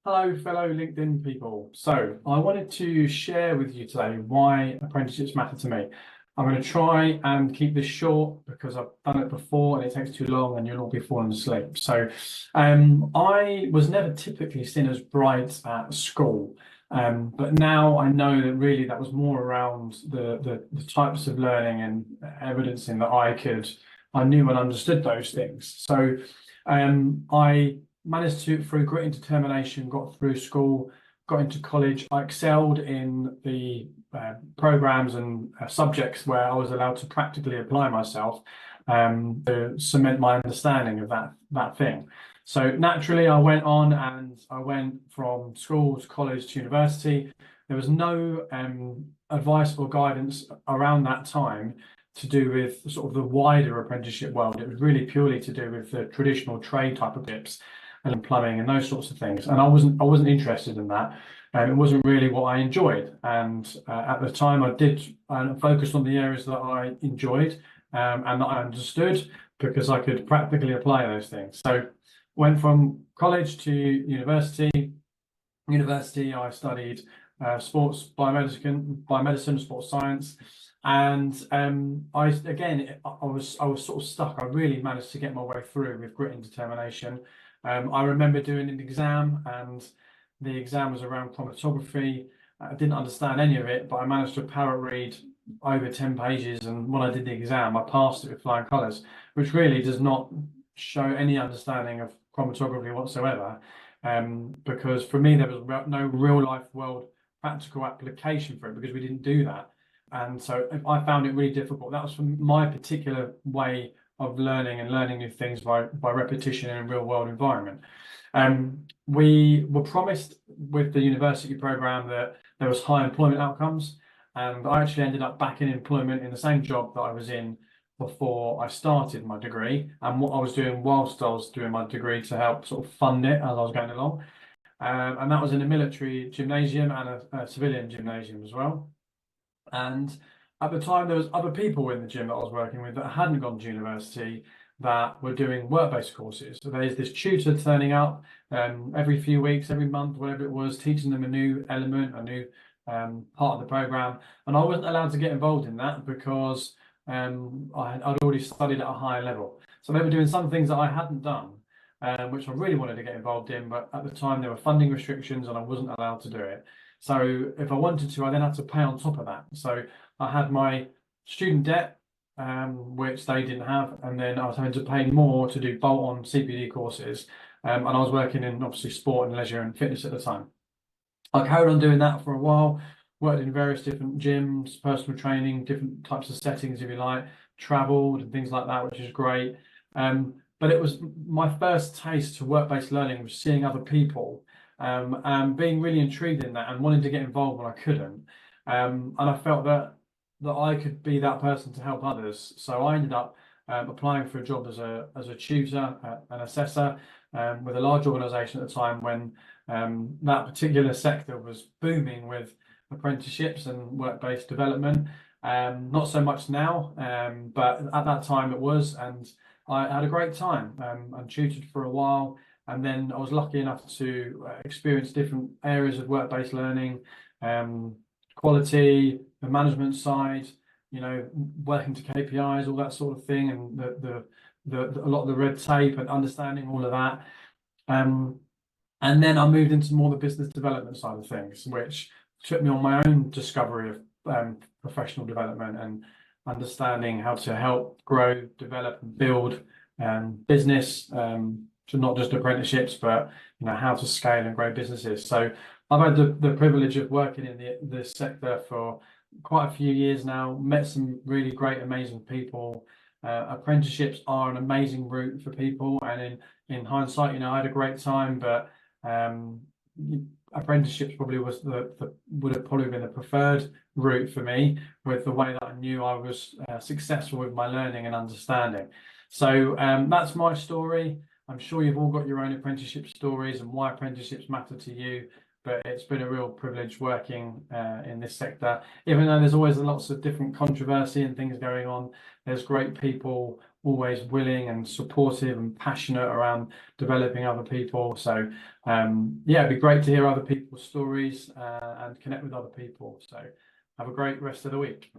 Hello, fellow LinkedIn people. So I wanted to share with you today why apprenticeships matter to me. I'm going to try and keep this short because I've done it before and it takes too long and you'll all be falling asleep. So I was never typically seen as bright at school. But now I know that really that was more around the types of learning and evidencing that I knew and understood those things. So I managed to, through grit and determination, got through school, got into college. I excelled in the programs and subjects where I was allowed to practically apply myself to cement my understanding of that thing. So naturally, I went on and I went from school to college to university. There was no advice or guidance around that time to do with sort of the wider apprenticeship world. It was really purely to do with the traditional trade type of tips and plumbing and those sorts of things. And I wasn't interested in that. It wasn't really what I enjoyed. And at the time, I did focus on the areas that I enjoyed and that I understood because I could practically apply those things. So went from college to university. University, I studied sports biomedicine, sports science. And I was sort of stuck. I really managed to get my way through with grit and determination. I remember doing an exam, and the exam was around chromatography. I didn't understand any of it, but I managed to power read over 10 pages. And when I did the exam, I passed it with flying colours, which really does not show any understanding of chromatography whatsoever. Because for me, there was no real life world practical application for it because we didn't do that. And so I found it really difficult. That was from my particular way of learning and learning new things by repetition in a real world environment. We were promised with the university program that there was high employment outcomes, and I actually ended up back in employment in the same job that I was in before I started my degree, and what I was doing whilst I was doing my degree to help sort of fund it as I was going along. And that was in a military gymnasium and a civilian gymnasium as well. And at the time, there was other people in the gym that I was working with that hadn't gone to university that were doing work-based courses. So there's this tutor turning up every few weeks, every month, whatever it was, teaching them a new element, a new part of the program. And I wasn't allowed to get involved in that because I'd already studied at a higher level. So they were doing some things that I hadn't done, which I really wanted to get involved in. But at the time, there were funding restrictions and I wasn't allowed to do it. So if I wanted to, I then had to pay on top of that. So I had my student debt, which they didn't have, and then I was having to pay more to do bolt-on CPD courses. And I was working in obviously sport and leisure and fitness at the time. I carried on doing that for a while, worked in various different gyms, personal training, different types of settings, if you like, traveled and things like that, which is great. But it was my first taste to work-based learning was seeing other people and being really intrigued in that and wanting to get involved when I couldn't. And I felt that I could be that person to help others. So I ended up applying for a job as a tutor, an assessor, with a large organisation at the time when that particular sector was booming with apprenticeships and work-based development. Not so much now, but at that time it was, and I had a great time and tutored for a while. And then I was lucky enough to experience different areas of work-based learning, quality, the management side, working to KPIs, all that sort of thing, and a lot of the red tape and understanding all of that. And then I moved into more the business development side of things, which took me on my own discovery of professional development and understanding how to help grow, develop, and build business. To not just apprenticeships, but how to scale and grow businesses. So I've had the privilege of working in this sector for quite a few years now, met some really great, amazing people. Apprenticeships are an amazing route for people, and in hindsight, I had a great time, but apprenticeships probably would have probably been the preferred route for me, with the way that I knew I was successful with my learning and understanding. So that's my story. I'm sure you've all got your own apprenticeship stories and why apprenticeships matter to you, but it's been a real privilege working in this sector. Even though there's always lots of different controversy and things going on, there's great people always willing and supportive and passionate around developing other people. So yeah, it'd be great to hear other people's stories and connect with other people. So have a great rest of the week.